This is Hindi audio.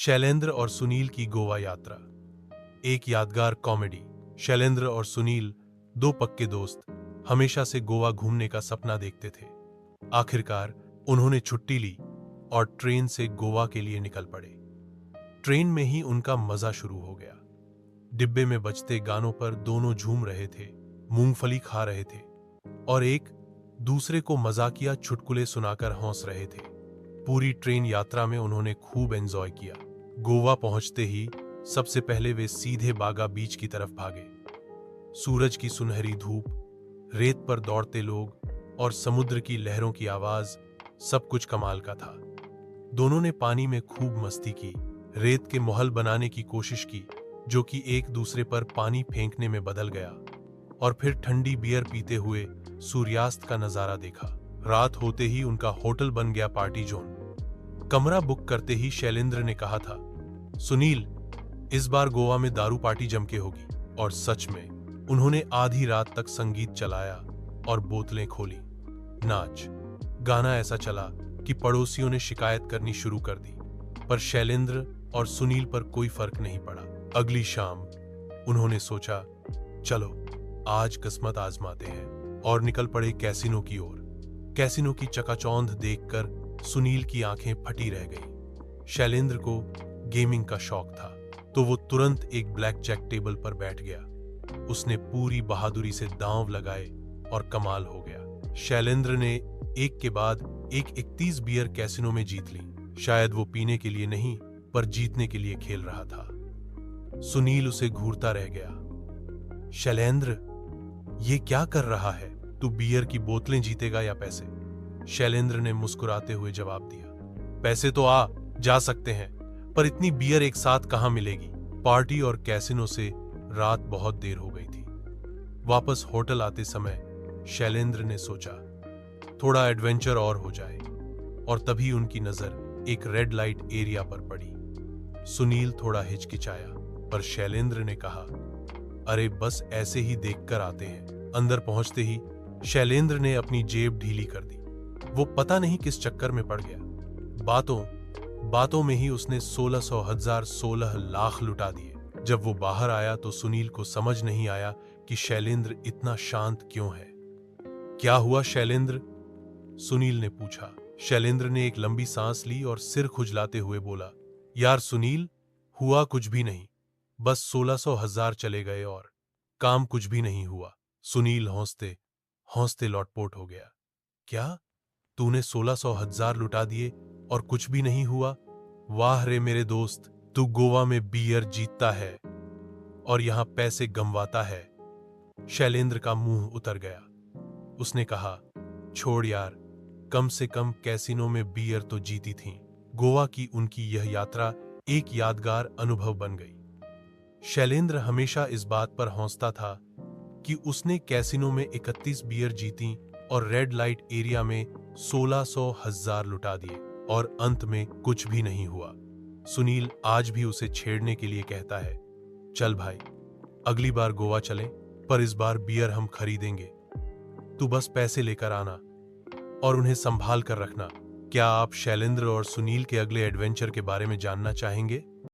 शैलेंद्र और सुनील की गोवा यात्रा। एक यादगार कॉमेडी। शैलेंद्र और सुनील, दो पक्के दोस्त, हमेशा से गोवा घूमने का सपना देखते थे। आखिरकार उन्होंने छुट्टी ली और ट्रेन से गोवा के लिए निकल पड़े। ट्रेन में ही उनका मजा शुरू हो गया। डिब्बे में बजते गानों पर दोनों झूम रहे थे, मूंगफली खा रहे थे और एक दूसरे को मजाकिया चुटकुले सुनाकर हंस रहे थे। पूरी ट्रेन यात्रा में उन्होंने खूब एंजॉय किया। गोवा पहुंचते ही सबसे पहले वे सीधे बागा बीच की तरफ भागे। सूरज की सुनहरी धूप, रेत पर दौड़ते लोग और समुद्र की लहरों की आवाज, सब कुछ कमाल का था। दोनों ने पानी में खूब मस्ती की, रेत के महल बनाने की कोशिश की जो कि एक दूसरे पर पानी फेंकने में बदल गया, और फिर ठंडी बियर पीते हुए सूर्यास्त का नजारा देखा। रात होते ही उनका होटल बन गया पार्टी जोन। कमरा बुक करते ही शैलेंद्र ने कहा था, सुनील, इस बार गोवा में दारू पार्टी जमके होगी। और सच में उन्होंने आधी रात तक संगीत चलाया और बोतलें खोली। नाच गाना ऐसा चला कि पड़ोसियों ने शिकायत करनी शुरू कर दी, पर शैलेंद्र और सुनील पर कोई फर्क नहीं पड़ा। अगली शाम उन्होंने सोचा, चलो आज किस्मत आजमाते हैं, और निकल पड़े कैसीनो की ओर। कैसीनो की चकाचौंध देखकर सुनील की आंखें फटी रह गईं। शैलेंद्र को गेमिंग का शौक था, तो वो तुरंत एक ब्लैक जैक टेबल पर बैठ गया। उसने पूरी बहादुरी से दांव लगाए और कमाल हो गया। शैलेंद्र ने एक के बाद एक 31 बियर कैसीनो में जीत ली। शायद वो पीने के लिए नहीं, पर जीतने के लिए खेल रहा था। सुनील उसे घूरता रह गया। शैलेंद्र, ये क्या कर रहा है? तू बियर की बोतलें जीतेगा या पैसे? शैलेंद्र ने मुस्कुराते हुए जवाब दिया, पैसे तो आ जा सकते हैं, पर इतनी बियर एक साथ कहां मिलेगी? पार्टी और कैसीनो से रात बहुत देर हो गई थी। वापस होटल आते समय शैलेंद्र ने सोचा, थोड़ा एडवेंचर और हो जाए, और तभी उनकी नजर एक रेड लाइट एरिया पर पड़ी। सुनील थोड़ा हिचकिचाया, पर शैलेंद्र ने कहा, अरे बस ऐसे ही देखकर आते हैं। अंदर पहुंचते ही शैलेंद्र ने अपनी जेब ढीली कर दी। वो पता नहीं किस चक्कर में पड़ गया। बातों में ही उसने 16 लाख लुटा दिए। जब वो बाहर आया तो सुनील को समझ नहीं आया कि शैलेंद्र इतना शांत क्यों है। क्या हुआ शैलेंद्र? सुनील ने पूछा। शैलेंद्र ने एक लंबी सांस ली और सिर खुजलाते हुए बोला, यार सुनील, हुआ कुछ भी नहीं, बस 1600 चले गए और काम कुछ भी नहीं हुआ। सुनील हौंसते हौंसते लौटपोट हो गया। क्या? तूने 1600 लुटा दिए और कुछ भी नहीं हुआ? वाह रे मेरे दोस्त, तू गोवा में बियर जीतता है और यहां पैसे गंवाता है। शैलेंद्र का मुंह उतर गया। उसने कहा, छोड़ यार, कम से कम कैसीनो में बियर तो जीती थी। गोवा की उनकी यह यात्रा एक यादगार अनुभव बन गई। शैलेंद्र हमेशा इस बात पर हौंसता था कि उसने कैसीनो में 31 बियर जीती और रेड लाइट एरिया में 1600 लुटा दिए, और अंत में कुछ भी नहीं हुआ। सुनील आज भी उसे छेड़ने के लिए कहता है, चल भाई, अगली बार गोवा चलें, पर इस बार बियर हम खरीदेंगे। तू बस पैसे लेकर आना और उन्हें संभाल कर रखना। क्या आप शैलेंद्र और सुनील के अगले एडवेंचर के बारे में जानना चाहेंगे?